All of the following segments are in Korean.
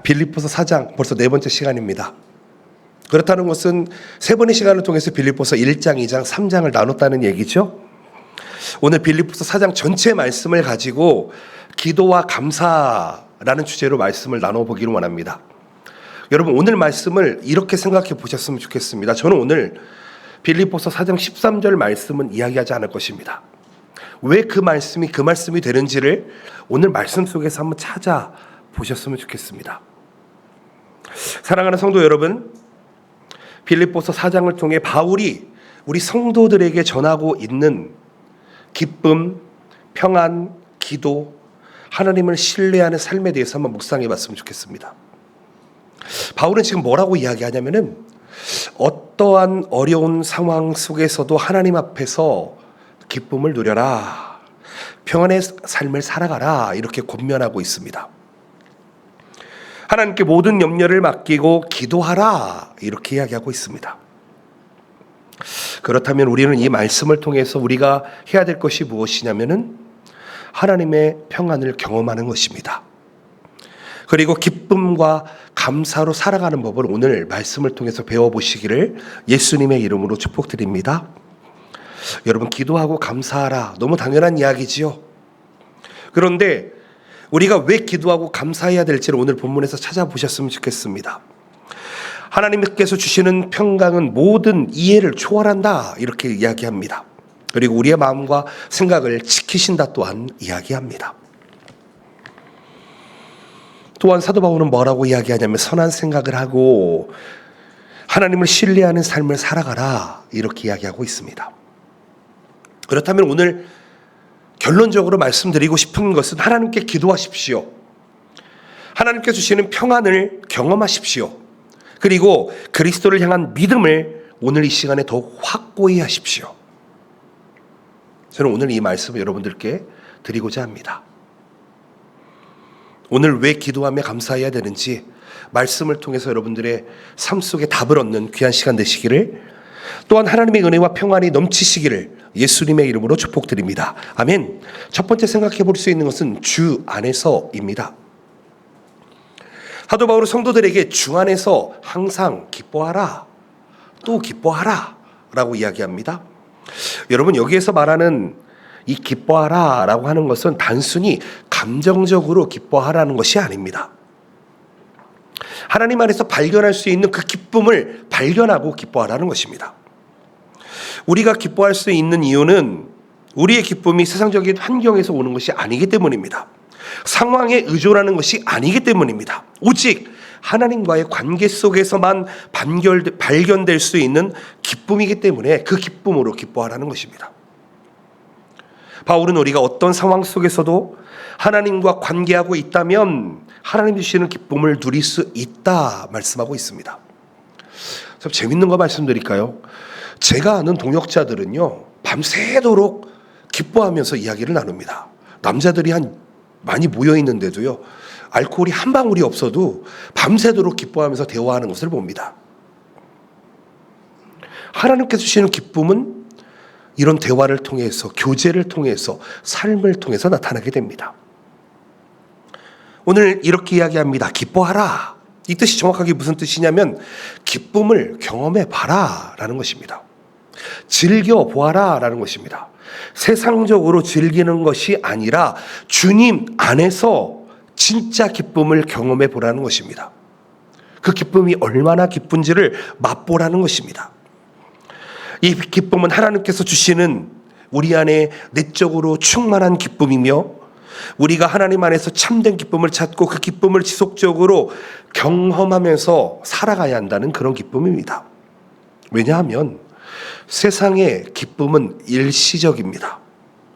빌립보서 4장 벌써 네 번째 시간입니다. 그렇다는 것은 세 번의 시간을 통해서 빌립보서 1장, 2장, 3장을 나눴다는 얘기죠. 오늘 빌립보서 4장 전체 말씀을 가지고 기도와 감사라는 주제로 말씀을 나눠보기를 원합니다. 여러분, 오늘 말씀을 이렇게 생각해 보셨으면 좋겠습니다. 저는 오늘 빌립보서 4장 13절 말씀은 이야기하지 않을 것입니다. 왜 그 말씀이 되는지를 오늘 말씀 속에서 한번 찾아보셨으면 좋겠습니다. 사랑하는 성도 여러분, 빌립보서 4장을 통해 바울이 우리 성도들에게 전하고 있는 기쁨, 평안, 기도, 하나님을 신뢰하는 삶에 대해서 한번 묵상해 봤으면 좋겠습니다. 바울은 지금 뭐라고 이야기하냐면은 어떠한 어려운 상황 속에서도 하나님 앞에서 기쁨을 누려라, 평안의 삶을 살아가라, 이렇게 권면하고 있습니다. 하나님께 모든 염려를 맡기고 기도하라, 이렇게 이야기하고 있습니다. 그렇다면 우리는 이 말씀을 통해서 우리가 해야 될 것이 무엇이냐면은 하나님의 평안을 경험하는 것입니다. 그리고 기쁨과 감사로 살아가는 법을 오늘 말씀을 통해서 배워보시기를 예수님의 이름으로 축복드립니다. 여러분, 기도하고 감사하라, 너무 당연한 이야기지요. 그런데 우리가 왜 기도하고 감사해야 될지를 오늘 본문에서 찾아보셨으면 좋겠습니다. 하나님께서 주시는 평강은 모든 이해를 초월한다, 이렇게 이야기합니다. 그리고 우리의 마음과 생각을 지키신다 또한 이야기합니다. 또한 사도 바울은 뭐라고 이야기하냐면 선한 생각을 하고 하나님을 신뢰하는 삶을 살아가라, 이렇게 이야기하고 있습니다. 그렇다면 오늘 결론적으로 말씀드리고 싶은 것은 하나님께 기도하십시오. 하나님께 주시는 평안을 경험하십시오. 그리고 그리스도를 향한 믿음을 오늘 이 시간에 더욱 확고히 하십시오. 저는 오늘 이 말씀을 여러분들께 드리고자 합니다. 오늘 왜 기도하며 감사해야 되는지 말씀을 통해서 여러분들의 삶 속에 답을 얻는 귀한 시간 되시기를, 또한 하나님의 은혜와 평안이 넘치시기를 예수님의 이름으로 축복드립니다. 아멘. 첫 번째 생각해 볼 수 있는 것은 주 안에서입니다. 사도 바울은 성도들에게 주 안에서 항상 기뻐하라, 또 기뻐하라 라고 이야기합니다. 여러분, 여기에서 말하는 이 기뻐하라 라고 하는 것은 단순히 감정적으로 기뻐하라는 것이 아닙니다. 하나님 안에서 발견할 수 있는 그 기쁨을 발견하고 기뻐하라는 것입니다. 우리가 기뻐할 수 있는 이유는 우리의 기쁨이 세상적인 환경에서 오는 것이 아니기 때문입니다. 상황에 의존하는 것이 아니기 때문입니다. 오직 하나님과의 관계 속에서만 발견될 수 있는 기쁨이기 때문에 그 기쁨으로 기뻐하라는 것입니다. 바울은 우리가 어떤 상황 속에서도 하나님과 관계하고 있다면 하나님 주시는 기쁨을 누릴 수 있다 말씀하고 있습니다. 참 재밌는 거 말씀드릴까요? 제가 아는 동역자들은요, 밤새도록 기뻐하면서 이야기를 나눕니다. 남자들이 많이 모여 있는데도요, 알코올이 한 방울이 없어도 밤새도록 기뻐하면서 대화하는 것을 봅니다. 하나님께서 주시는 기쁨은 이런 대화를 통해서, 교제를 통해서, 삶을 통해서 나타나게 됩니다. 오늘 이렇게 이야기합니다. 기뻐하라. 이 뜻이 정확하게 무슨 뜻이냐면 기쁨을 경험해 봐라 라는 것입니다. 즐겨보아라 라는 것입니다. 세상적으로 즐기는 것이 아니라 주님 안에서 진짜 기쁨을 경험해 보라는 것입니다. 그 기쁨이 얼마나 기쁜지를 맛보라는 것입니다. 이 기쁨은 하나님께서 주시는 우리 안에 내적으로 충만한 기쁨이며, 우리가 하나님 안에서 참된 기쁨을 찾고 그 기쁨을 지속적으로 경험하면서 살아가야 한다는 그런 기쁨입니다. 왜냐하면 세상의 기쁨은 일시적입니다.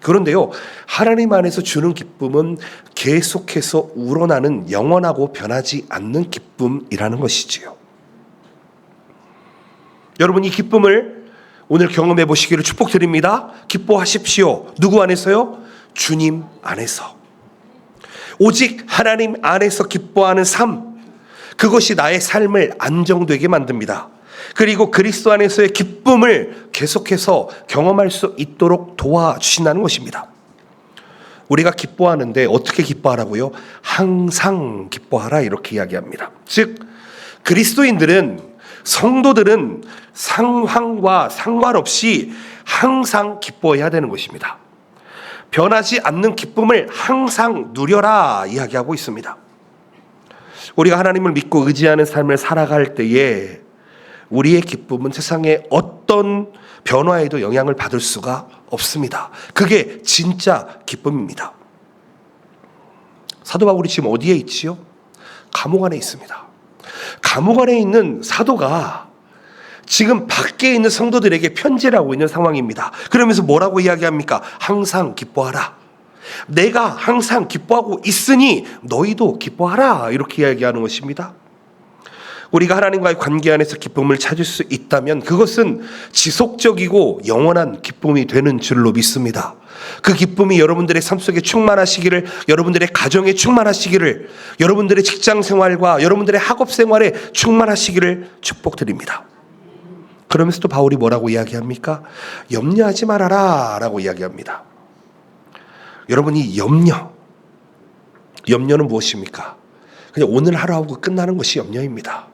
그런데요, 하나님 안에서 주는 기쁨은 계속해서 우러나는 영원하고 변하지 않는 기쁨이라는 것이지요. 여러분, 이 기쁨을 오늘 경험해 보시기를 축복드립니다. 기뻐하십시오. 누구 안에서요? 주님 안에서. 오직 하나님 안에서 기뻐하는 삶, 그것이 나의 삶을 안정되게 만듭니다. 그리고 그리스도 안에서의 기쁨을 계속해서 경험할 수 있도록 도와주신다는 것입니다. 우리가 기뻐하는데 어떻게 기뻐하라고요? 항상 기뻐하라 이렇게 이야기합니다. 즉 그리스도인들은, 성도들은 상황과 상관없이 항상 기뻐해야 되는 것입니다. 변하지 않는 기쁨을 항상 누려라 이야기하고 있습니다. 우리가 하나님을 믿고 의지하는 삶을 살아갈 때에 우리의 기쁨은 세상의 어떤 변화에도 영향을 받을 수가 없습니다. 그게 진짜 기쁨입니다. 사도 바울이 지금 어디에 있지요? 감옥 안에 있습니다. 감옥 안에 있는 사도가 지금 밖에 있는 성도들에게 편지를 하고 있는 상황입니다. 그러면서 뭐라고 이야기합니까? 항상 기뻐하라. 내가 항상 기뻐하고 있으니 너희도 기뻐하라. 이렇게 이야기하는 것입니다. 우리가 하나님과의 관계 안에서 기쁨을 찾을 수 있다면 그것은 지속적이고 영원한 기쁨이 되는 줄로 믿습니다. 그 기쁨이 여러분들의 삶 속에 충만하시기를, 여러분들의 가정에 충만하시기를, 여러분들의 직장 생활과 여러분들의 학업 생활에 충만하시기를 축복드립니다. 그러면서 또 바울이 뭐라고 이야기합니까? 염려하지 말아라 라고 이야기합니다. 여러분이 염려는 무엇입니까? 그냥 오늘 하루하고 끝나는 것이 염려입니다.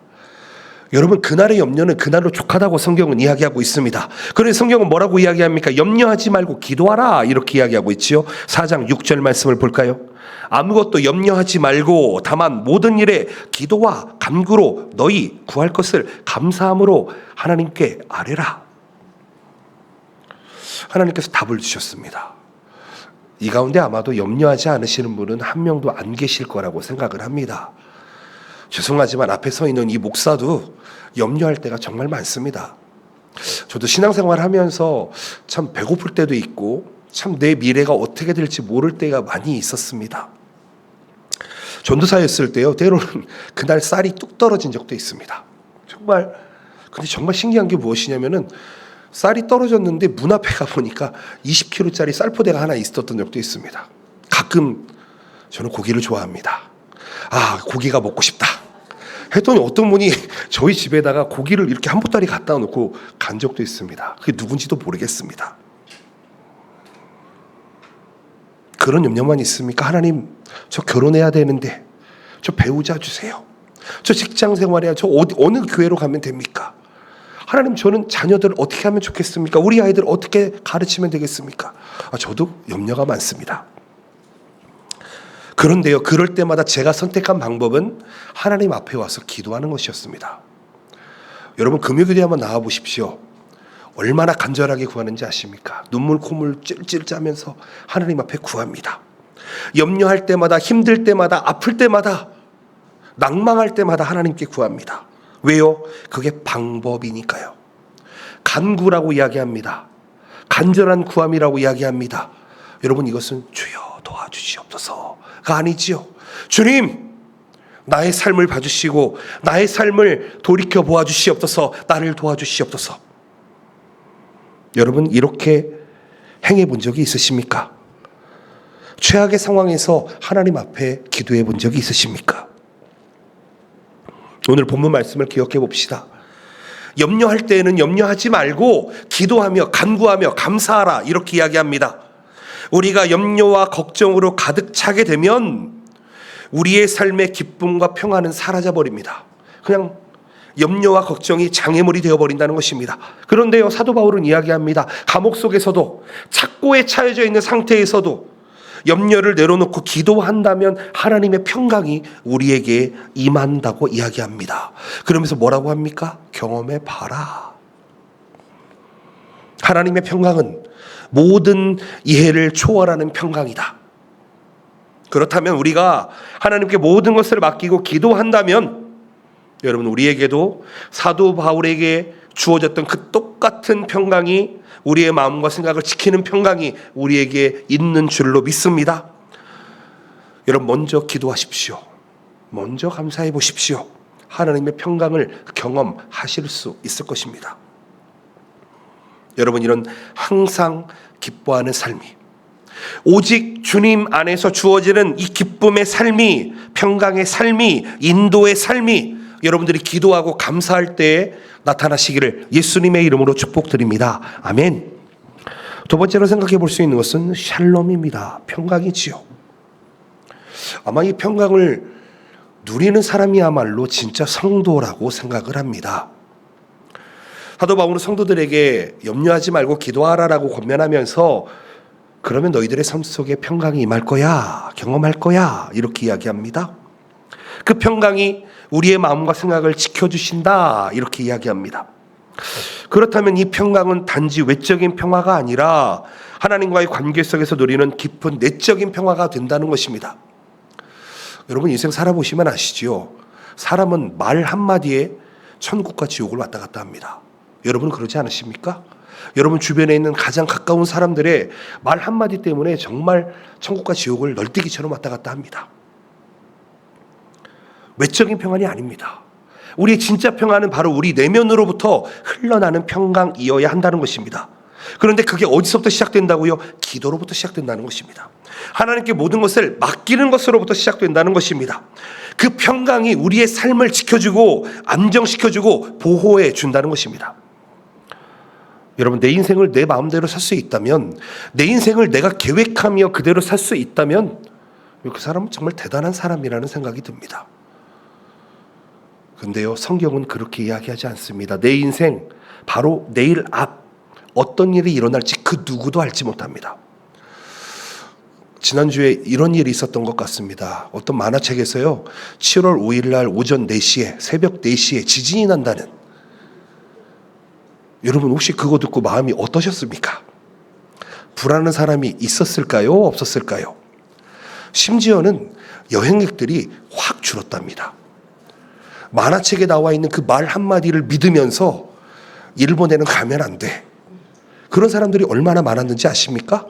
여러분, 그날의 염려는 그날로 족하다고 성경은 이야기하고 있습니다. 그래서 성경은 뭐라고 이야기합니까? 염려하지 말고 기도하라 이렇게 이야기하고 있지요. 4장 6절 말씀을 볼까요? 아무것도 염려하지 말고 다만 모든 일에 기도와 간구로 너희 구할 것을 감사함으로 하나님께 아뢰라. 하나님께서 답을 주셨습니다. 이 가운데 아마도 염려하지 않으시는 분은 한 명도 안 계실 거라고 생각을 합니다. 죄송하지만 앞에 서 있는 이 목사도 염려할 때가 정말 많습니다. 저도 신앙생활 하면서 참 배고플 때도 있고 참 내 미래가 어떻게 될지 모를 때가 많이 있었습니다. 전도사였을 때요, 때로는 그날 쌀이 뚝 떨어진 적도 있습니다. 근데 정말 신기한 게 무엇이냐면은 쌀이 떨어졌는데 문 앞에 가보니까 20kg짜리 쌀포대가 하나 있었던 적도 있습니다. 가끔 저는 고기를 좋아합니다. 고기가 먹고 싶다 했더니 어떤 분이 저희 집에다가 고기를 이렇게 한 보따리 갖다 놓고 간 적도 있습니다. 그게 누군지도 모르겠습니다. 그런 염려만 있습니까? 하나님, 저 결혼해야 되는데 저 배우자 주세요. 저 직장 생활해야, 저 어느 교회로 가면 됩니까? 하나님, 저는 자녀들 어떻게 하면 좋겠습니까? 우리 아이들 어떻게 가르치면 되겠습니까? 저도 염려가 많습니다. 그런데요, 그럴 때마다 제가 선택한 방법은 하나님 앞에 와서 기도하는 것이었습니다. 여러분, 금요일에 한번 나와 보십시오. 얼마나 간절하게 구하는지 아십니까? 눈물 콧물 찔찔 짜면서 하나님 앞에 구합니다. 염려할 때마다, 힘들 때마다, 아플 때마다, 낭망할 때마다 하나님께 구합니다. 왜요? 그게 방법이니까요. 간구라고 이야기합니다. 간절한 구함이라고 이야기합니다. 여러분, 이것은 주여 도와주시옵소서가 아니지요. 주님, 나의 삶을 봐주시고 나의 삶을 돌이켜 보아주시옵소서, 나를 도와주시옵소서. 여러분, 이렇게 행해 본 적이 있으십니까? 최악의 상황에서 하나님 앞에 기도해 본 적이 있으십니까? 오늘 본문 말씀을 기억해 봅시다. 염려할 때에는 염려하지 말고 기도하며 간구하며 감사하라 이렇게 이야기합니다. 우리가 염려와 걱정으로 가득 차게 되면 우리의 삶의 기쁨과 평안은 사라져버립니다. 그냥 염려와 걱정이 장애물이 되어버린다는 것입니다. 그런데요, 사도 바울은 이야기합니다. 감옥 속에서도, 착고에 차여져 있는 상태에서도 염려를 내려놓고 기도한다면 하나님의 평강이 우리에게 임한다고 이야기합니다. 그러면서 뭐라고 합니까? 경험해 봐라. 하나님의 평강은 모든 이해를 초월하는 평강이다. 그렇다면 우리가 하나님께 모든 것을 맡기고 기도한다면 여러분, 우리에게도 사도 바울에게 주어졌던 그 똑같은 평강이, 우리의 마음과 생각을 지키는 평강이 우리에게 있는 줄로 믿습니다. 여러분, 먼저 기도하십시오. 먼저 감사해 보십시오. 하나님의 평강을 경험하실 수 있을 것입니다. 여러분, 이런 항상 기뻐하는 삶이, 오직 주님 안에서 주어지는 이 기쁨의 삶이, 평강의 삶이, 인도의 삶이 여러분들이 기도하고 감사할 때에 나타나시기를 예수님의 이름으로 축복드립니다. 아멘. 두 번째로 생각해 볼 수 있는 것은 샬롬입니다. 평강이지요. 아마 이 평강을 누리는 사람이야말로 진짜 성도라고 생각을 합니다. 사도 바울은 성도들에게 염려하지 말고 기도하라라고 권면하면서 그러면 너희들의 삶 속에 평강이 임할 거야, 경험할 거야 이렇게 이야기합니다. 그 평강이 우리의 마음과 생각을 지켜주신다 이렇게 이야기합니다. 그렇다면 이 평강은 단지 외적인 평화가 아니라 하나님과의 관계 속에서 누리는 깊은 내적인 평화가 된다는 것입니다. 여러분 인생 살아보시면 아시지요. 사람은 말 한마디에 천국과 지옥을 왔다 갔다 합니다. 여러분은 그러지 않으십니까? 여러분 주변에 있는 가장 가까운 사람들의 말 한마디 때문에 정말 천국과 지옥을 널뛰기처럼 왔다 갔다 합니다. 외적인 평안이 아닙니다. 우리의 진짜 평안은 바로 우리 내면으로부터 흘러나는 평강이어야 한다는 것입니다. 그런데 그게 어디서부터 시작된다고요? 기도로부터 시작된다는 것입니다. 하나님께 모든 것을 맡기는 것으로부터 시작된다는 것입니다. 그 평강이 우리의 삶을 지켜주고 안정시켜주고 보호해 준다는 것입니다. 여러분 내 인생을 내 마음대로 살 수 있다면, 내 인생을 내가 계획하며 그대로 살 수 있다면 그 사람은 정말 대단한 사람이라는 생각이 듭니다. 근데요, 성경은 그렇게 이야기하지 않습니다. 내 인생 바로 내일 앞 어떤 일이 일어날지 그 누구도 알지 못합니다. 지난주에 이런 일이 있었던 것 같습니다. 어떤 만화책에서요 7월 5일 날 오전 4시에 새벽 4시에 지진이 난다는, 여러분 혹시 그거 듣고 마음이 어떠셨습니까? 불안한 사람이 있었을까요? 없었을까요? 심지어는 여행객들이 확 줄었답니다. 만화책에 나와 있는 그 말 한마디를 믿으면서 일본에는 가면 안 돼. 그런 사람들이 얼마나 많았는지 아십니까?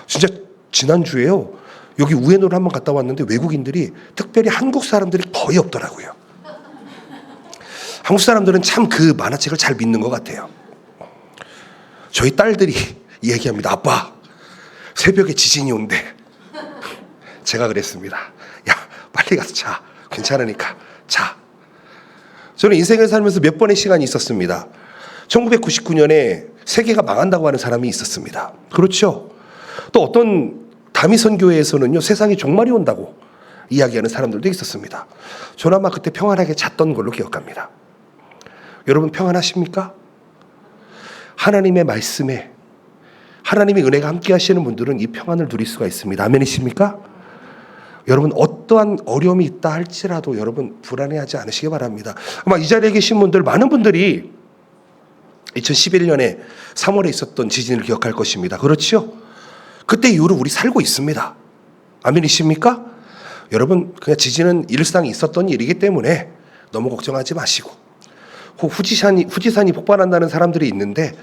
진짜 지난주에요. 여기 우에노를 한번 갔다 왔는데 외국인들이, 특별히 한국 사람들이 거의 없더라고요. 한국 사람들은 참 그 만화책을 잘 믿는 것 같아요. 저희 딸들이 얘기합니다. 아빠, 새벽에 지진이 온대. 제가 그랬습니다. 야, 빨리 가서 자. 괜찮으니까 자. 저는 인생을 살면서 몇 번의 시간이 있었습니다. 1999년에 세계가 망한다고 하는 사람이 있었습니다. 그렇죠. 또 어떤 다미선교회에서는요 세상에 종말이 온다고 이야기하는 사람들도 있었습니다. 저는 아마 그때 평안하게 잤던 걸로 기억합니다. 여러분 평안하십니까? 하나님의 말씀에 하나님의 은혜가 함께 하시는 분들은 이 평안을 누릴 수가 있습니다. 아멘이십니까? 여러분 어떠한 어려움이 있다 할지라도 여러분 불안해하지 않으시기 바랍니다. 아마 이 자리에 계신 분들 많은 분들이 2011년에 3월에 있었던 지진을 기억할 것입니다. 그렇지요? 그때 이후로 우리 살고 있습니다. 아멘이십니까? 여러분 그냥 지진은 일상이 있었던 일이기 때문에 너무 걱정하지 마시고, 후지산이 폭발한다는 사람들이 있는데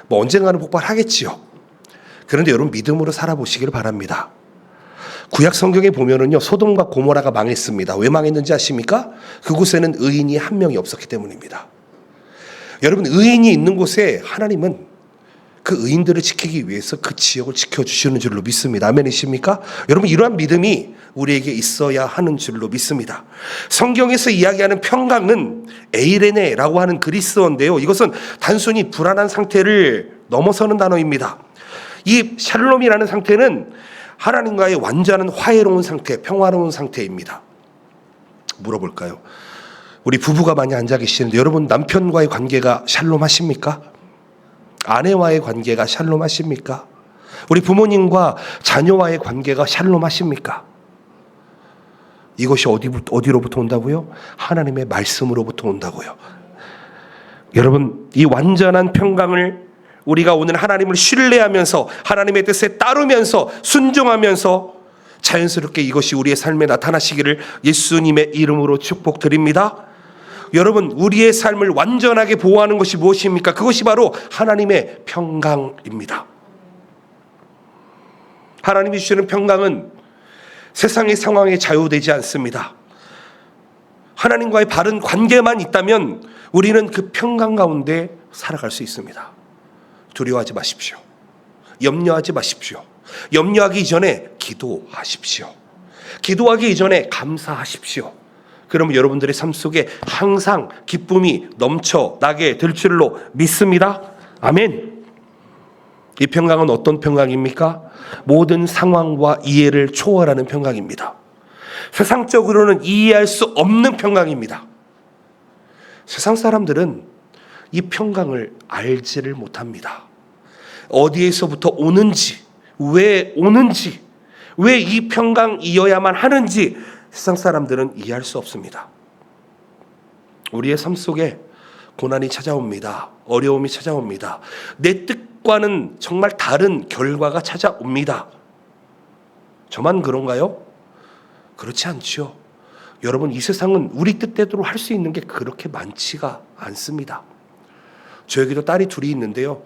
뭐 언젠가는 폭발하겠지요. 그런데 여러분 믿음으로 살아보시기를 바랍니다. 구약 성경에 보면은요 소돔과 고모라가 망했습니다. 왜 망했는지 아십니까? 그곳에는 의인이 한 명이 없었기 때문입니다. 여러분 의인이 있는 곳에 하나님은 그 의인들을 지키기 위해서 그 지역을 지켜주시는 줄로 믿습니다. 아멘이십니까? 여러분 이러한 믿음이 우리에게 있어야 하는 줄로 믿습니다. 성경에서 이야기하는 평강은 에이레네라고 하는 그리스어인데요, 이것은 단순히 불안한 상태를 넘어서는 단어입니다. 이 샬롬이라는 상태는 하나님과의 완전한 화해로운 상태, 평화로운 상태입니다. 물어볼까요? 우리 부부가 많이 앉아 계시는데 여러분 남편과의 관계가 샬롬하십니까? 아내와의 관계가 샬롬하십니까? 우리 부모님과 자녀와의 관계가 샬롬하십니까? 이것이 어디로부터 온다고요? 하나님의 말씀으로부터 온다고요. 여러분 이 완전한 평강을 우리가 오늘 하나님을 신뢰하면서 하나님의 뜻에 따르면서 순종하면서 자연스럽게 이것이 우리의 삶에 나타나시기를 예수님의 이름으로 축복드립니다. 여러분 우리의 삶을 완전하게 보호하는 것이 무엇입니까? 그것이 바로 하나님의 평강입니다. 하나님이 주시는 평강은 세상의 상황에 좌우되지 않습니다. 하나님과의 바른 관계만 있다면 우리는 그 평강 가운데 살아갈 수 있습니다. 두려워하지 마십시오. 염려하지 마십시오. 염려하기 이전에 기도하십시오. 기도하기 이전에 감사하십시오. 그러면 여러분들의 삶 속에 항상 기쁨이 넘쳐나게 될 줄로 믿습니다. 아멘. 이 평강은 어떤 평강입니까? 모든 상황과 이해를 초월하는 평강입니다. 세상적으로는 이해할 수 없는 평강입니다. 세상 사람들은 이 평강을 알지를 못합니다. 어디에서부터 오는지, 왜 오는지, 왜 이 평강이어야만 하는지 세상 사람들은 이해할 수 없습니다. 우리의 삶 속에 고난이 찾아옵니다. 어려움이 찾아옵니다. 내 뜻과는 정말 다른 결과가 찾아옵니다. 저만 그런가요? 그렇지 않죠. 여러분, 이 세상은 우리 뜻대로 할 수 있는 게 그렇게 많지가 않습니다. 저에게도 딸이 둘이 있는데요,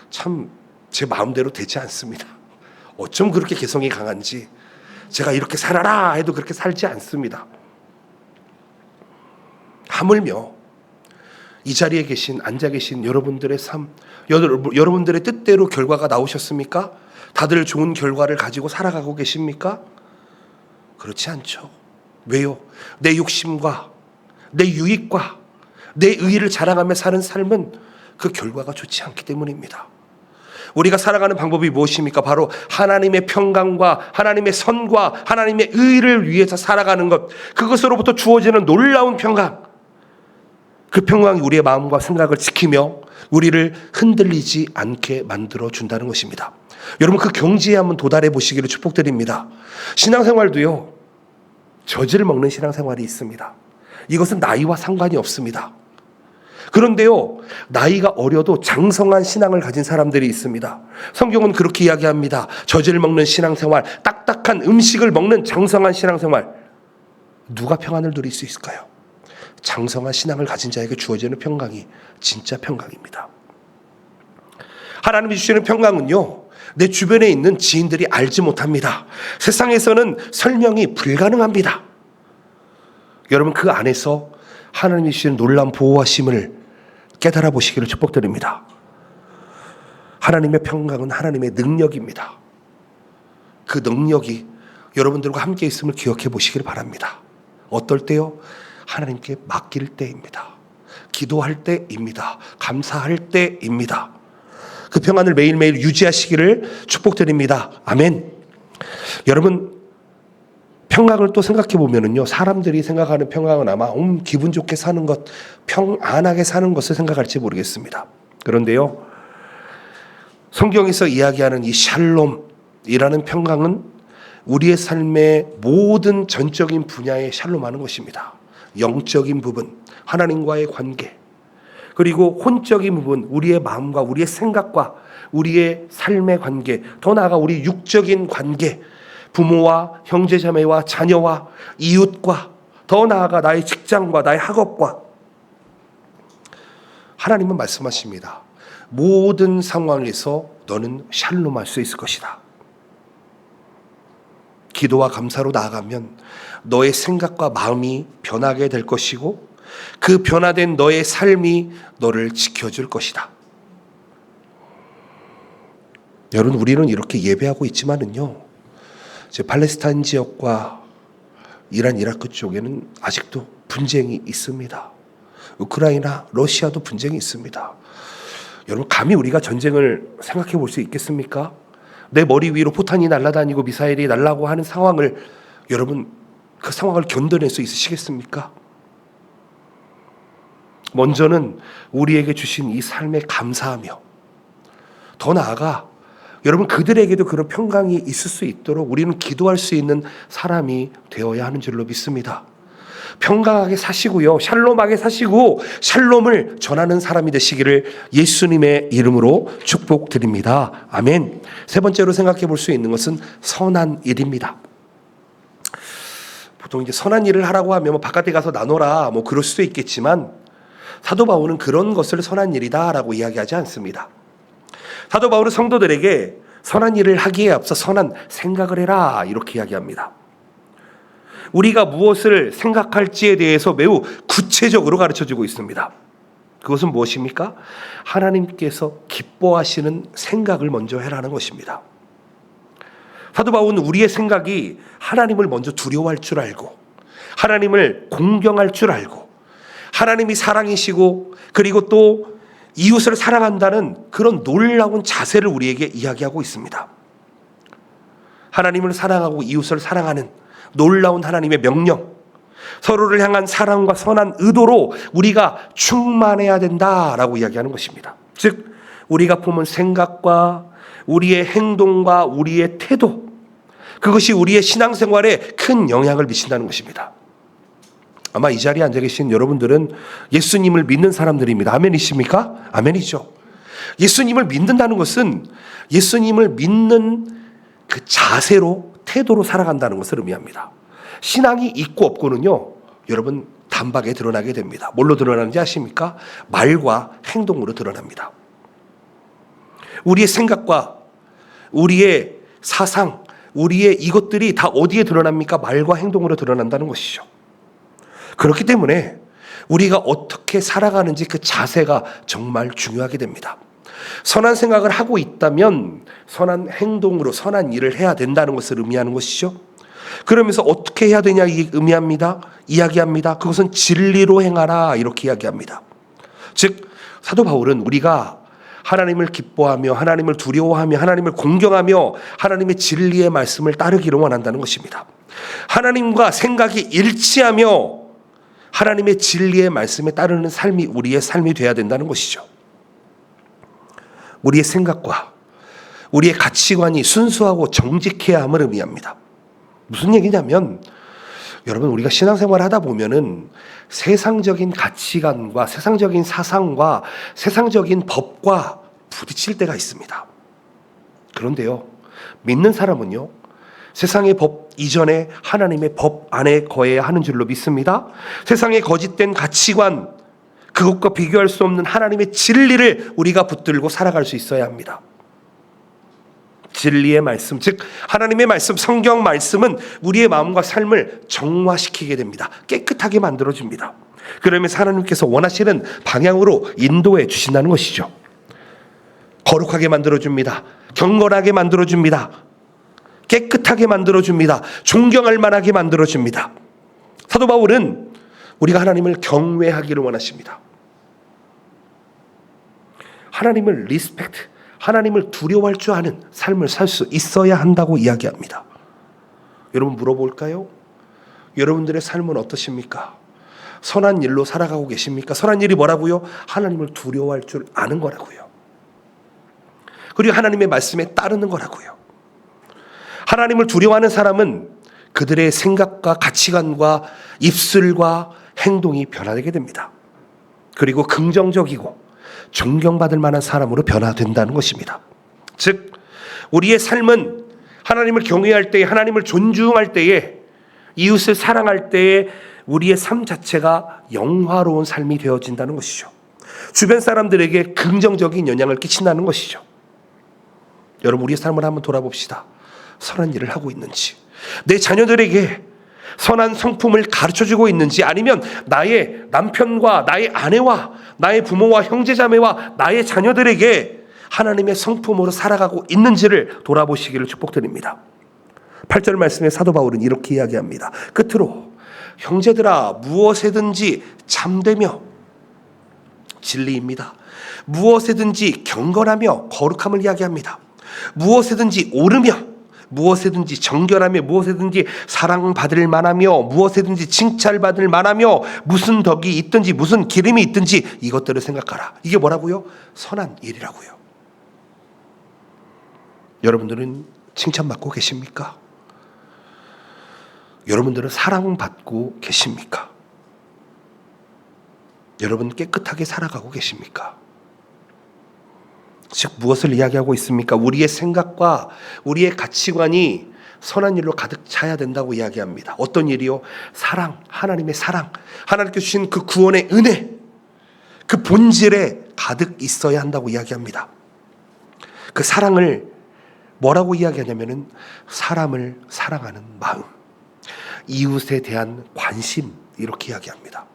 참 제 마음대로 되지 않습니다. 어쩜 그렇게 개성이 강한지, 제가 이렇게 살아라 해도 그렇게 살지 않습니다. 하물며 이 자리에 앉아 계신 여러분들의 삶, 여러분들의 뜻대로 결과가 나오셨습니까? 다들 좋은 결과를 가지고 살아가고 계십니까? 그렇지 않죠. 왜요? 내 욕심과 내 유익과 내 의의를 자랑하며 사는 삶은 그 결과가 좋지 않기 때문입니다. 우리가 살아가는 방법이 무엇입니까? 바로 하나님의 평강과 하나님의 선과 하나님의 의를 위해서 살아가는 것, 그것으로부터 주어지는 놀라운 평강, 그 평강이 우리의 마음과 생각을 지키며 우리를 흔들리지 않게 만들어준다는 것입니다. 여러분, 그 경지에 한번 도달해 보시기를 축복드립니다. 신앙생활도요, 젖을 먹는 신앙생활이 있습니다. 이것은 나이와 상관이 없습니다. 그런데요, 나이가 어려도 장성한 신앙을 가진 사람들이 있습니다. 성경은 그렇게 이야기합니다. 젖을 먹는 신앙생활, 딱딱한 음식을 먹는 장성한 신앙생활. 누가 평안을 누릴 수 있을까요? 장성한 신앙을 가진 자에게 주어지는 평강이 진짜 평강입니다. 하나님이 주시는 평강은요, 내 주변에 있는 지인들이 알지 못합니다. 세상에서는 설명이 불가능합니다. 여러분, 그 안에서 하나님이 주시는 놀라운 보호하심을 깨달아 보시기를 축복드립니다. 하나님의 평강은 하나님의 능력입니다. 그 능력이 여러분들과 함께 있음을 기억해 보시기를 바랍니다. 어떨 때요? 하나님께 맡길 때입니다. 기도할 때입니다. 감사할 때입니다. 그 평안을 매일매일 유지하시기를 축복드립니다. 아멘. 여러분, 평강을 또 생각해 보면은요, 사람들이 생각하는 평강은 아마 기분 좋게 사는 것, 평안하게 사는 것을 생각할지 모르겠습니다. 그런데요, 성경에서 이야기하는 이 샬롬이라는 평강은 우리의 삶의 모든 전적인 분야에 샬롬하는 것입니다. 영적인 부분, 하나님과의 관계, 그리고 혼적인 부분, 우리의 마음과 우리의 생각과 우리의 삶의 관계, 더 나아가 우리 육적인 관계, 부모와 형제자매와 자녀와 이웃과, 더 나아가 나의 직장과 나의 학업과. 하나님은 말씀하십니다. 모든 상황에서 너는 샬롬할 수 있을 것이다. 기도와 감사로 나아가면 너의 생각과 마음이 변하게 될 것이고, 그 변화된 너의 삶이 너를 지켜줄 것이다. 여러분, 우리는 이렇게 예배하고 있지만은요, 팔레스타인 지역과 이란, 이라크 쪽에는 아직도 분쟁이 있습니다. 우크라이나, 러시아도 분쟁이 있습니다. 여러분, 감히 우리가 전쟁을 생각해 볼 수 있겠습니까? 내 머리 위로 포탄이 날아다니고 미사일이 날라고 하는 상황을, 여러분, 그 상황을 견뎌낼 수 있으시겠습니까? 먼저는 우리에게 주신 이 삶에 감사하며, 더 나아가 여러분, 그들에게도 그런 평강이 있을 수 있도록 우리는 기도할 수 있는 사람이 되어야 하는 줄로 믿습니다. 평강하게 사시고요, 샬롬하게 사시고 샬롬을 전하는 사람이 되시기를 예수님의 이름으로 축복드립니다. 아멘. 세 번째로 생각해 볼 수 있는 것은 선한 일입니다. 보통 이제 선한 일을 하라고 하면 바깥에 가서 나눠라, 그럴 수도 있겠지만, 사도 바울은 그런 것을 선한 일이다라고 이야기하지 않습니다. 사도 바울은 성도들에게 선한 일을 하기에 앞서 선한 생각을 해라, 이렇게 이야기합니다. 우리가 무엇을 생각할지에 대해서 매우 구체적으로 가르쳐주고 있습니다. 그것은 무엇입니까? 하나님께서 기뻐하시는 생각을 먼저 해라는 것입니다. 사도 바울은 우리의 생각이 하나님을 먼저 두려워할 줄 알고, 하나님을 공경할 줄 알고, 하나님이 사랑이시고, 그리고 또 이웃을 사랑한다는 그런 놀라운 자세를 우리에게 이야기하고 있습니다. 하나님을 사랑하고 이웃을 사랑하는 놀라운 하나님의 명령, 서로를 향한 사랑과 선한 의도로 우리가 충만해야 된다라고 이야기하는 것입니다. 즉 우리가 품은 생각과 우리의 행동과 우리의 태도, 그것이 우리의 신앙생활에 큰 영향을 미친다는 것입니다. 아마 이 자리에 앉아 계신 여러분들은 예수님을 믿는 사람들입니다. 아멘이십니까? 아멘이죠. 예수님을 믿는다는 것은 예수님을 믿는 그 자세로, 태도로 살아간다는 것을 의미합니다. 신앙이 있고 없고는요, 여러분 단박에 드러나게 됩니다. 뭘로 드러나는지 아십니까? 말과 행동으로 드러납니다. 우리의 생각과 우리의 사상, 우리의 이것들이 다 어디에 드러납니까? 말과 행동으로 드러난다는 것이죠. 그렇기 때문에 우리가 어떻게 살아가는지 그 자세가 정말 중요하게 됩니다. 선한 생각을 하고 있다면 선한 행동으로 선한 일을 해야 된다는 것을 의미하는 것이죠. 그러면서 어떻게 해야 되냐 이야기합니다. 그것은 진리로 행하라 이렇게 이야기합니다. 즉 사도 바울은 우리가 하나님을 기뻐하며 하나님을 두려워하며 하나님을 공경하며 하나님의 진리의 말씀을 따르기를 원한다는 것입니다. 하나님과 생각이 일치하며 하나님의 진리의 말씀에 따르는 삶이 우리의 삶이 되어야 된다는 것이죠. 우리의 생각과 우리의 가치관이 순수하고 정직해야 함을 의미합니다. 무슨 얘기냐면 여러분 우리가 신앙생활을 하다 보면은 세상적인 가치관과 세상적인 사상과 세상적인 법과 부딪힐 때가 있습니다. 그런데요, 믿는 사람은요, 세상의 법 이전에 하나님의 법 안에 거해야 하는 줄로 믿습니다. 세상의 거짓된 가치관, 그것과 비교할 수 없는 하나님의 진리를 우리가 붙들고 살아갈 수 있어야 합니다. 진리의 말씀, 즉 하나님의 말씀, 성경 말씀은 우리의 마음과 삶을 정화시키게 됩니다. 깨끗하게 만들어줍니다. 그러면서 하나님께서 원하시는 방향으로 인도해 주신다는 것이죠. 거룩하게 만들어줍니다. 경건하게 만들어줍니다. 깨끗하게 만들어줍니다. 존경할 만하게 만들어줍니다. 사도 바울은 우리가 하나님을 경외하기를 원하십니다. 하나님을 리스펙트, 하나님을 두려워할 줄 아는 삶을 살 수 있어야 한다고 이야기합니다. 여러분 물어볼까요? 여러분들의 삶은 어떠십니까? 선한 일로 살아가고 계십니까? 선한 일이 뭐라고요? 하나님을 두려워할 줄 아는 거라고요. 그리고 하나님의 말씀에 따르는 거라고요. 하나님을 두려워하는 사람은 그들의 생각과 가치관과 입술과 행동이 변화되게 됩니다. 그리고 긍정적이고 존경받을 만한 사람으로 변화된다는 것입니다. 즉 우리의 삶은 하나님을 경외할 때에, 하나님을 존중할 때에, 이웃을 사랑할 때에 우리의 삶 자체가 영화로운 삶이 되어진다는 것이죠. 주변 사람들에게 긍정적인 영향을 끼친다는 것이죠. 여러분 우리의 삶을 한번 돌아봅시다. 선한 일을 하고 있는지, 내 자녀들에게 선한 성품을 가르쳐주고 있는지, 아니면 나의 남편과 나의 아내와 나의 부모와 형제자매와 나의 자녀들에게 하나님의 성품으로 살아가고 있는지를 돌아보시기를 축복드립니다. 8절 말씀에 사도 바울은 이렇게 이야기합니다. 끝으로 형제들아 무엇에든지 참되며, 진리입니다. 무엇에든지 경건하며 거룩함을 이야기합니다. 무엇에든지 옳으며, 무엇에든지 정결하며, 무엇에든지 사랑받을 만하며, 무엇에든지 칭찬받을 만하며, 무슨 덕이 있든지 무슨 기름이 있든지 이것들을 생각하라. 이게 뭐라고요? 선한 일이라고요. 여러분들은 칭찬받고 계십니까? 여러분들은 사랑받고 계십니까? 여러분 깨끗하게 살아가고 계십니까? 즉 무엇을 이야기하고 있습니까? 우리의 생각과 우리의 가치관이 선한 일로 가득 차야 된다고 이야기합니다. 어떤 일이요? 사랑, 하나님의 사랑, 하나님께 주신 그 구원의 은혜, 그 본질에 가득 있어야 한다고 이야기합니다. 그 사랑을 뭐라고 이야기하냐면은 사람을 사랑하는 마음, 이웃에 대한 관심, 이렇게 이야기합니다.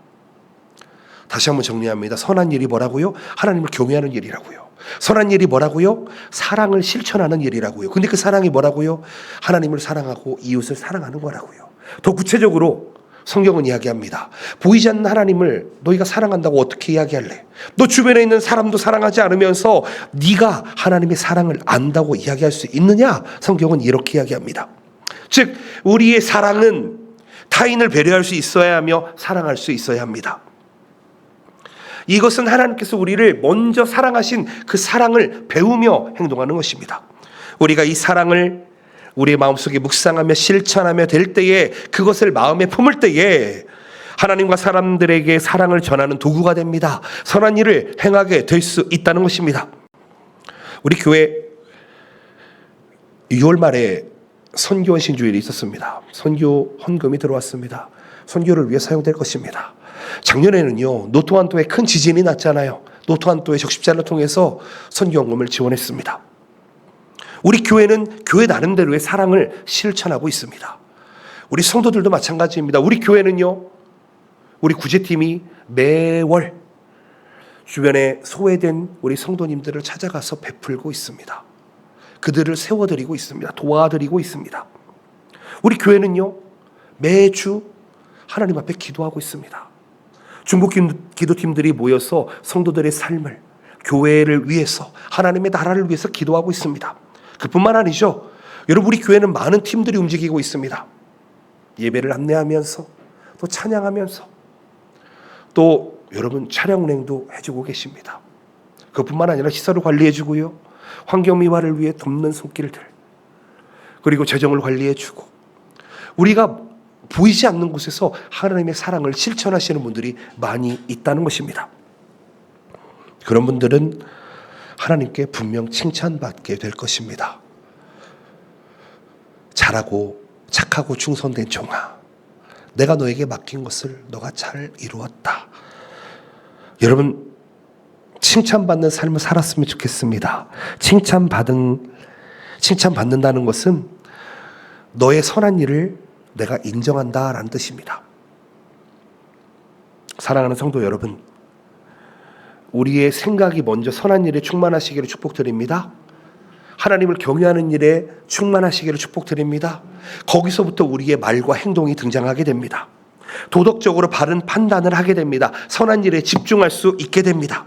다시 한번 정리합니다. 선한 일이 뭐라고요? 하나님을 경외하는 일이라고요. 선한 일이 뭐라고요? 사랑을 실천하는 일이라고요. 근데 그 사랑이 뭐라고요? 하나님을 사랑하고 이웃을 사랑하는 거라고요. 더 구체적으로 성경은 이야기합니다. 보이지 않는 하나님을 너희가 사랑한다고 어떻게 이야기할래? 너 주변에 있는 사람도 사랑하지 않으면서 네가 하나님의 사랑을 안다고 이야기할 수 있느냐? 성경은 이렇게 이야기합니다. 즉 우리의 사랑은 타인을 배려할 수 있어야 하며 사랑할 수 있어야 합니다. 이것은 하나님께서 우리를 먼저 사랑하신 그 사랑을 배우며 행동하는 것입니다. 우리가 이 사랑을 우리의 마음속에 묵상하며 실천하며 될 때에, 그것을 마음에 품을 때에 하나님과 사람들에게 사랑을 전하는 도구가 됩니다. 선한 일을 행하게 될 수 있다는 것입니다. 우리 교회 6월 말에 선교 신주일이 있었습니다. 선교 헌금이 들어왔습니다. 선교를 위해 사용될 것입니다. 작년에는요, 노토한도에 큰 지진이 났잖아요. 노토한도의 적십자를 통해서 선교 헌금을 지원했습니다. 우리 교회는 교회 나름대로의 사랑을 실천하고 있습니다. 우리 성도들도 마찬가지입니다. 우리 교회는요, 우리 구제팀이 매월 주변에 소외된 우리 성도님들을 찾아가서 베풀고 있습니다. 그들을 세워드리고 있습니다. 도와드리고 있습니다. 우리 교회는요, 매주 하나님 앞에 기도하고 있습니다. 중복 기도팀들이 모여서 성도들의 삶을, 교회를 위해서, 하나님의 나라를 위해서 기도하고 있습니다. 그뿐만 아니죠. 여러분, 우리 교회는 많은 팀들이 움직이고 있습니다. 예배를 안내하면서, 또 찬양하면서, 또 여러분 차량 운행도 해주고 계십니다. 그뿐만 아니라 시설을 관리해주고요, 환경미화를 위해 돕는 손길들, 그리고 재정을 관리해주고, 우리가 보이지 않는 곳에서 하나님의 사랑을 실천하시는 분들이 많이 있다는 것입니다. 그런 분들은 하나님께 분명 칭찬받게 될 것입니다. 잘하고 착하고 충성된 종아, 내가 너에게 맡긴 것을 너가 잘 이루었다. 여러분, 칭찬받는 삶을 살았으면 좋겠습니다. 칭찬받는다는 것은 너의 선한 일을 내가 인정한다라는 뜻입니다. 사랑하는 성도 여러분, 우리의 생각이 먼저 선한 일에 충만하시기를 축복드립니다. 하나님을 경외하는 일에 충만하시기를 축복드립니다. 거기서부터 우리의 말과 행동이 등장하게 됩니다. 도덕적으로 바른 판단을 하게 됩니다. 선한 일에 집중할 수 있게 됩니다.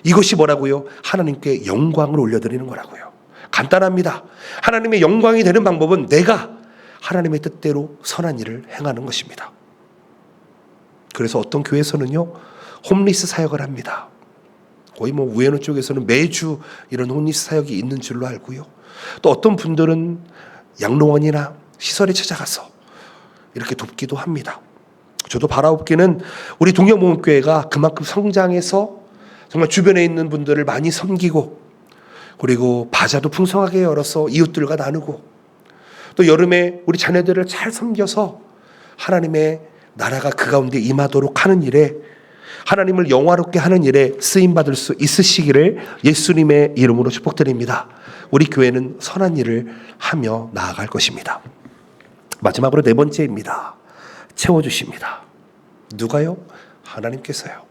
이것이 뭐라고요? 하나님께 영광을 올려드리는 거라고요. 간단합니다. 하나님의 영광이 되는 방법은 내가 하나님의 뜻대로 선한 일을 행하는 것입니다. 그래서 어떤 교회에서는요, 홈리스 사역을 합니다. 거의 우에노 쪽에서는 매주 이런 홈리스 사역이 있는 줄로 알고요. 또 어떤 분들은 양로원이나 시설에 찾아가서 이렇게 돕기도 합니다. 저도 바라옵기는 우리 동역모험교회가 그만큼 성장해서 정말 주변에 있는 분들을 많이 섬기고, 그리고 바자도 풍성하게 열어서 이웃들과 나누고, 또 여름에 우리 자녀들을 잘 섬겨서 하나님의 나라가 그 가운데 임하도록 하는 일에, 하나님을 영화롭게 하는 일에 쓰임받을 수 있으시기를 예수님의 이름으로 축복드립니다. 우리 교회는 선한 일을 하며 나아갈 것입니다. 마지막으로 네 번째입니다. 채워주십니다. 누가요? 하나님께서요.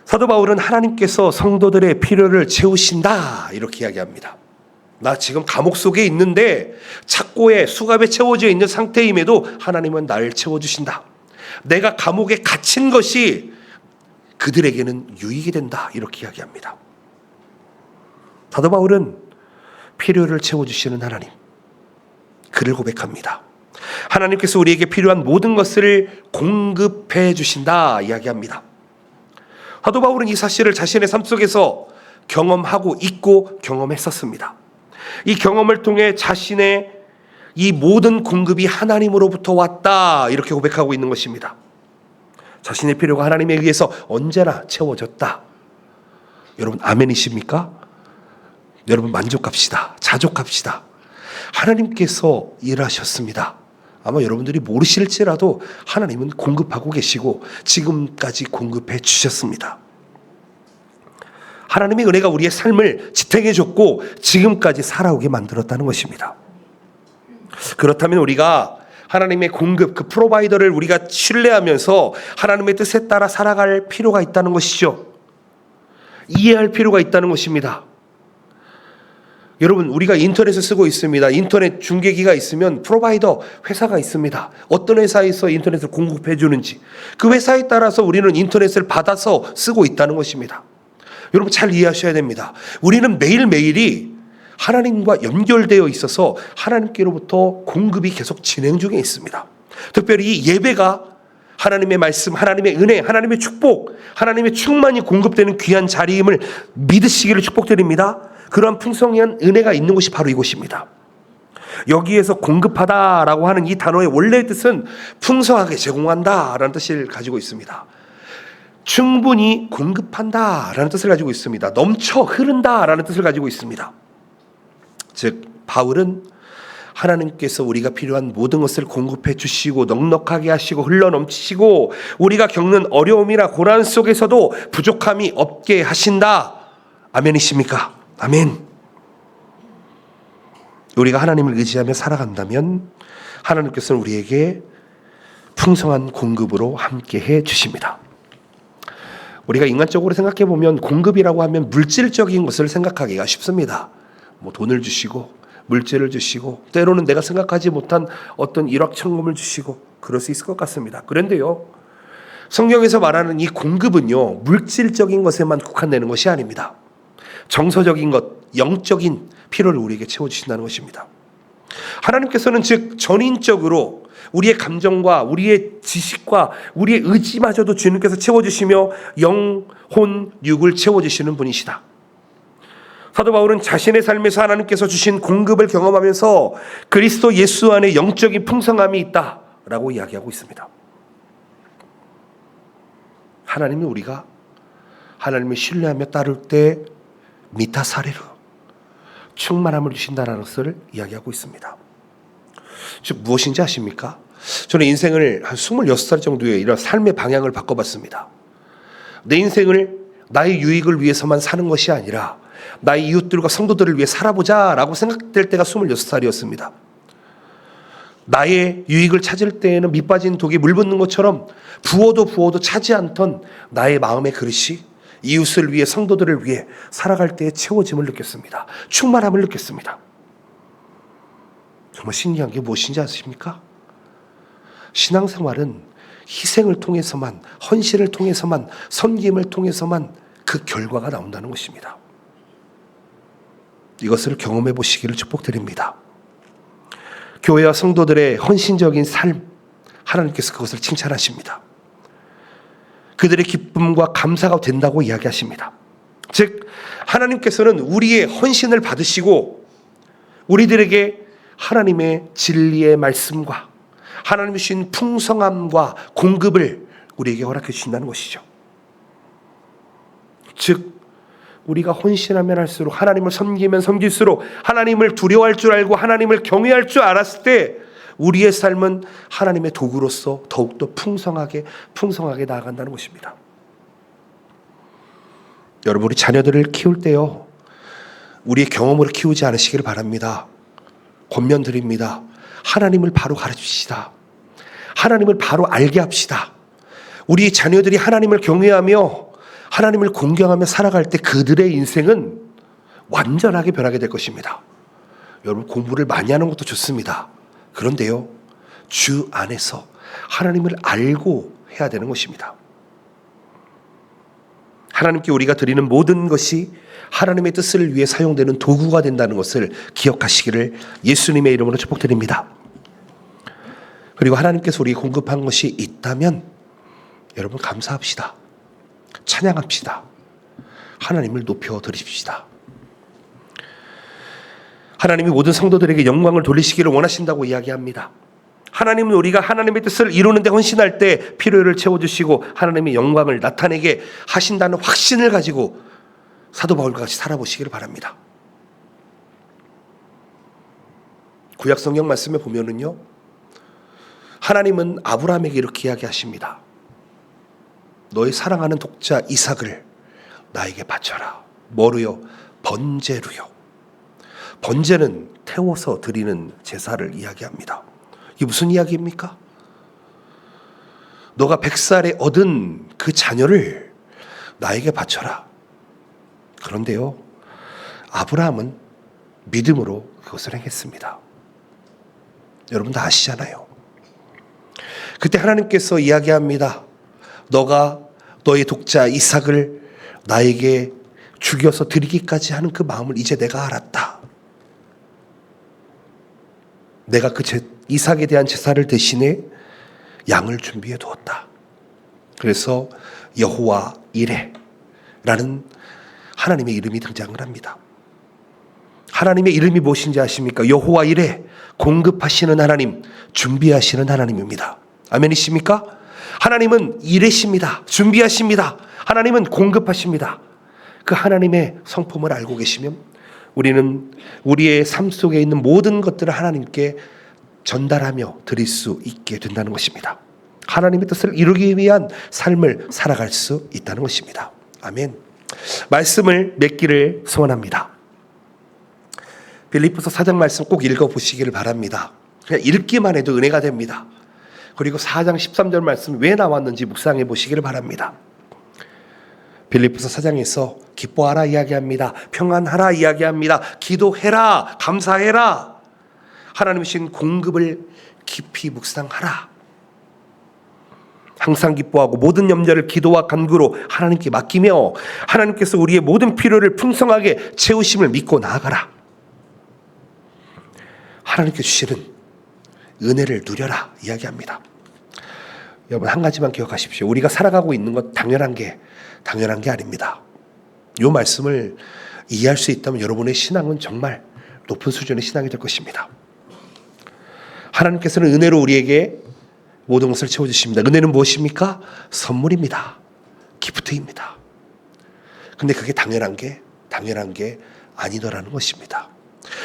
사도 바울은 하나님께서 성도들의 필요를 채우신다, 이렇게 이야기합니다. 나 지금 감옥 속에 있는데 착고에 수갑에 채워져 있는 상태임에도 하나님은 나를 채워주신다. 내가 감옥에 갇힌 것이 그들에게는 유익이 된다, 이렇게 이야기합니다. 사도 바울은 필요를 채워주시는 하나님, 그를 고백합니다. 하나님께서 우리에게 필요한 모든 것을 공급해 주신다 이야기합니다. 사도 바울은 이 사실을 자신의 삶 속에서 경험하고 있고 경험했었습니다. 이 경험을 통해 자신의 이 모든 공급이 하나님으로부터 왔다, 이렇게 고백하고 있는 것입니다. 자신의 필요가 하나님에 의해서 언제나 채워졌다. 여러분 아멘이십니까? 여러분 만족합시다. 자족합시다. 하나님께서 일하셨습니다. 아마 여러분들이 모르실지라도 하나님은 공급하고 계시고 지금까지 공급해 주셨습니다. 하나님의 은혜가 우리의 삶을 지탱해 줬고 지금까지 살아오게 만들었다는 것입니다. 그렇다면 우리가 하나님의 공급, 그 프로바이더를 우리가 신뢰하면서 하나님의 뜻에 따라 살아갈 필요가 있다는 것이죠. 이해할 필요가 있다는 것입니다. 여러분, 우리가 인터넷을 쓰고 있습니다. 인터넷 중계기가 있으면 프로바이더 회사가 있습니다. 어떤 회사에서 인터넷을 공급해 주는지 그 회사에 따라서 우리는 인터넷을 받아서 쓰고 있다는 것입니다. 여러분 잘 이해하셔야 됩니다. 우리는 매일매일이 하나님과 연결되어 있어서 하나님께로부터 공급이 계속 진행 중에 있습니다. 특별히 이 예배가 하나님의 말씀, 하나님의 은혜, 하나님의 축복, 하나님의 충만이 공급되는 귀한 자리임을 믿으시기를 축복드립니다. 그러한 풍성한 은혜가 있는 곳이 바로 이곳입니다. 여기에서 공급하다라고 하는 이 단어의 원래의 뜻은 풍성하게 제공한다라는 뜻을 가지고 있습니다. 충분히 공급한다라는 뜻을 가지고 있습니다. 넘쳐 흐른다라는 뜻을 가지고 있습니다. 즉 바울은 하나님께서 우리가 필요한 모든 것을 공급해 주시고 넉넉하게 하시고 흘러넘치시고 우리가 겪는 어려움이나 고난 속에서도 부족함이 없게 하신다. 아멘이십니까? 아멘. 우리가 하나님을 의지하며 살아간다면 하나님께서는 우리에게 풍성한 공급으로 함께해 주십니다. 우리가 인간적으로 생각해 보면 공급이라고 하면 물질적인 것을 생각하기가 쉽습니다. 뭐 돈을 주시고 물질을 주시고 때로는 내가 생각하지 못한 어떤 일확천금을 주시고 그럴 수 있을 것 같습니다. 그런데요, 성경에서 말하는 이 공급은요, 물질적인 것에만 국한되는 것이 아닙니다. 정서적인 것, 영적인 필요를 우리에게 채워주신다는 것입니다. 하나님께서는 즉 전인적으로 우리의 감정과 우리의 지식과 우리의 의지마저도 주님께서 채워주시며 영혼, 육을 채워주시는 분이시다. 사도 바울은 자신의 삶에서 하나님께서 주신 공급을 경험하면서 그리스도 예수 안에 영적인 풍성함이 있다라고 이야기하고 있습니다. 하나님이 우리가 하나님을 신뢰하며 따를 때 미타사레로 충만함을 주신다는 것을 이야기하고 있습니다. 즉 무엇인지 아십니까? 저는 인생을 한 26살 정도에 이런 삶의 방향을 바꿔봤습니다. 내 인생을 나의 유익을 위해서만 사는 것이 아니라 나의 이웃들과 성도들을 위해 살아보자라고 생각될 때가 26살이었습니다. 나의 유익을 찾을 때에는 밑빠진 독에 물 붓는 것처럼 부어도 차지 않던 나의 마음의 그릇이 이웃을 위해 성도들을 위해 살아갈 때의 채워짐을 느꼈습니다. 충만함을 느꼈습니다. 정말 신기한 게 무엇인지 아십니까? 신앙생활은 희생을 통해서만, 헌신을 통해서만, 섬김을 통해서만 그 결과가 나온다는 것입니다. 이것을 경험해 보시기를 축복드립니다. 교회와 성도들의 헌신적인 삶, 하나님께서 그것을 칭찬하십니다. 그들의 기쁨과 감사가 된다고 이야기하십니다. 즉 하나님께서는 우리의 헌신을 받으시고 우리들에게 하나님의 진리의 말씀과 하나님이 주신 풍성함과 공급을 우리에게 허락해 주신다는 것이죠. 즉 우리가 헌신하면 할수록, 하나님을 섬기면 섬길수록, 하나님을 두려워할 줄 알고 하나님을 경외할 줄 알았을 때 우리의 삶은 하나님의 도구로서 더욱더 풍성하게 나아간다는 것입니다. 여러분, 우리 자녀들을 키울 때요, 우리의 경험으로 키우지 않으시기를 바랍니다. 권면드립니다. 하나님을 바로 가르치시다. 하나님을 바로 알게 합시다. 우리 자녀들이 하나님을 경외하며 하나님을 공경하며 살아갈 때 그들의 인생은 완전하게 변하게 될 것입니다. 여러분, 공부를 많이 하는 것도 좋습니다. 그런데요, 주 안에서 하나님을 알고 해야 되는 것입니다. 하나님께 우리가 드리는 모든 것이 하나님의 뜻을 위해 사용되는 도구가 된다는 것을 기억하시기를 예수님의 이름으로 축복드립니다. 그리고 하나님께서 우리에게 공급한 것이 있다면 여러분 감사합시다. 찬양합시다. 하나님을 높여 드립시다. 하나님이 모든 성도들에게 영광을 돌리시기를 원하신다고 이야기합니다. 하나님은 우리가 하나님의 뜻을 이루는 데 헌신할 때 필요를 채워주시고 하나님의 영광을 나타내게 하신다는 확신을 가지고 사도 바울과 같이 살아보시기를 바랍니다. 구약 성경 말씀에 보면은요, 하나님은 아브라함에게 이렇게 이야기하십니다. 너의 사랑하는 독자 이삭을 나에게 바쳐라. 뭐로요? 번제로요. 번제는 태워서 드리는 제사를 이야기합니다. 이게 무슨 이야기입니까? 너가 100살에 얻은 그 자녀를 나에게 바쳐라. 그런데요, 아브라함은 믿음으로 그것을 행했습니다. 여러분 다 아시잖아요. 그때 하나님께서 이야기합니다. 너가 너의 독자 이삭을 나에게 죽여서 드리기까지 하는 그 마음을 이제 내가 알았다. 내가 그 이삭에 대한 제사를 대신에 양을 준비해 두었다. 그래서 여호와 이레라는 하나님의 이름이 등장을 합니다. 하나님의 이름이 무엇인지 아십니까? 여호와 이레, 공급하시는 하나님, 준비하시는 하나님입니다. 아멘이십니까? 하나님은 이레십니다. 준비하십니다. 하나님은 공급하십니다. 그 하나님의 성품을 알고 계시면 우리는 우리의 삶 속에 있는 모든 것들을 하나님께 전달하며 드릴 수 있게 된다는 것입니다. 하나님의 뜻을 이루기 위한 삶을 살아갈 수 있다는 것입니다. 아멘. 말씀을 맺기를 소원합니다. 빌립보서 4장 말씀 꼭 읽어보시기를 바랍니다. 그냥 읽기만 해도 은혜가 됩니다. 그리고 4장 13절 말씀 왜 나왔는지 묵상해 보시기를 바랍니다. 빌립보서 4장에서 기뻐하라 이야기합니다. 평안하라 이야기합니다. 기도해라, 감사해라. 하나님 주신 공급을 깊이 묵상하라. 항상 기뻐하고 모든 염려를 기도와 간구로 하나님께 맡기며 하나님께서 우리의 모든 필요를 풍성하게 채우심을 믿고 나아가라. 하나님께 주시는 은혜를 누려라 이야기합니다. 여러분 한 가지만 기억하십시오. 우리가 살아가고 있는 것 당연한 게 아닙니다. 이 말씀을 이해할 수 있다면 여러분의 신앙은 정말 높은 수준의 신앙이 될 것입니다. 하나님께서는 은혜로 우리에게 모든 것을 채워주십니다. 은혜는 무엇입니까? 선물입니다. 기프트입니다. 근데 그게 당연한 게 아니더라는 것입니다.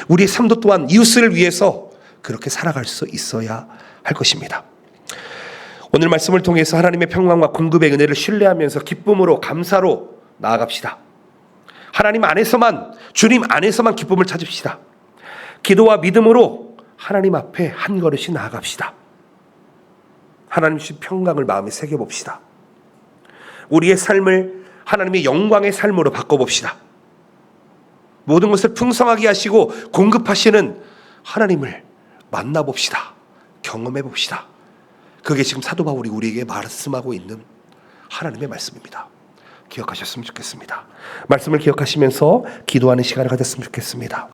우리의 삶도 또한 이웃을 위해서 그렇게 살아갈 수 있어야 할 것입니다. 오늘 말씀을 통해서 하나님의 평강과 공급의 은혜를 신뢰하면서 기쁨으로 감사로 나아갑시다. 하나님 안에서만, 주님 안에서만 기쁨을 찾읍시다. 기도와 믿음으로 하나님 앞에 한 걸음씩 나아갑시다. 하나님 주신 평강을 마음에 새겨봅시다. 우리의 삶을 하나님의 영광의 삶으로 바꿔봅시다. 모든 것을 풍성하게 하시고 공급하시는 하나님을 만나봅시다. 경험해봅시다. 그게 지금 사도 바울이 우리에게 말씀하고 있는 하나님의 말씀입니다. 기억하셨으면 좋겠습니다. 말씀을 기억하시면서 기도하는 시간을 가졌으면 좋겠습니다.